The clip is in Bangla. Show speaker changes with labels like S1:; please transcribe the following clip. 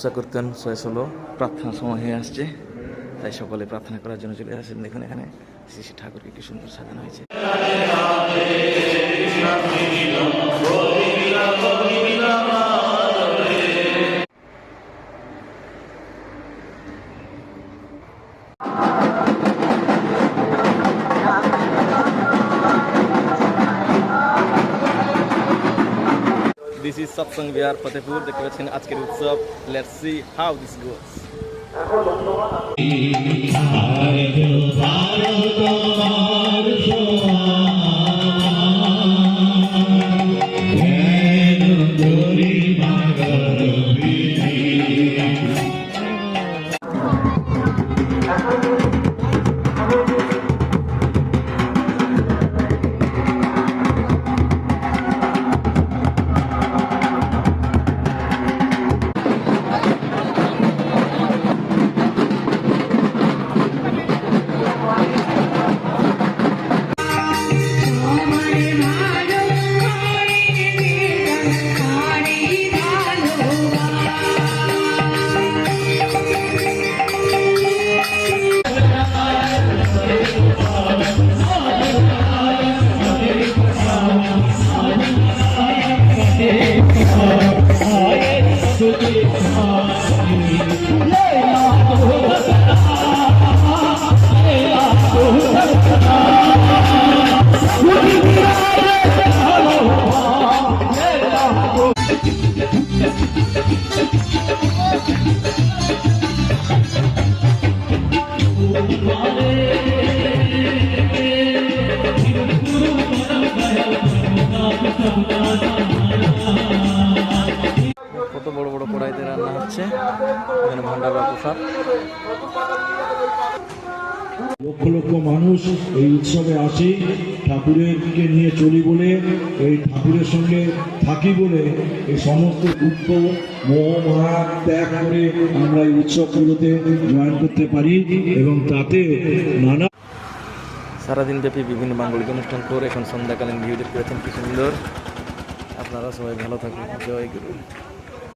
S1: উৎসাহ করতেন শেষ হলো, প্রার্থনা সময় হয়ে আসছে, তাই সকলে প্রার্থনা করার জন্য চলে আসেন। দেখুন এখানে শ্রী শ্রী ঠাকুরকে কি সুন্দর সাজানো হয়েছে। This is Satsang Vihar Fatehpur, দেখতে পাচ্ছেন আজকের উৎসব। Let's see how this goes. কত বড় বড় কড়াইতে রান্না হচ্ছে, এখানে ভান্ডার বা প্রসাদ।
S2: লক্ষ লক্ষ মানুষ এই উৎসবে আসে ঠাকুরকে নিয়ে চলি বলে, এই ঠাকুরের সঙ্গে থাকি বলে, এই সমস্ত দুঃখ মোহ মায়া ত্যাগ করে আমরা এই উৎসবগুলোতে জয়েন করতে পারি এবং তাতে নানা
S1: সারাদিন ব্যাপী বিভিন্ন মাঙ্গলিক অনুষ্ঠান করে এখন সন্ধ্যাকালীন ভিউ দেখতে পাচ্ছেন কি সুন্দর। আপনারা সবাই ভালো থাকুন। জয় গুরু।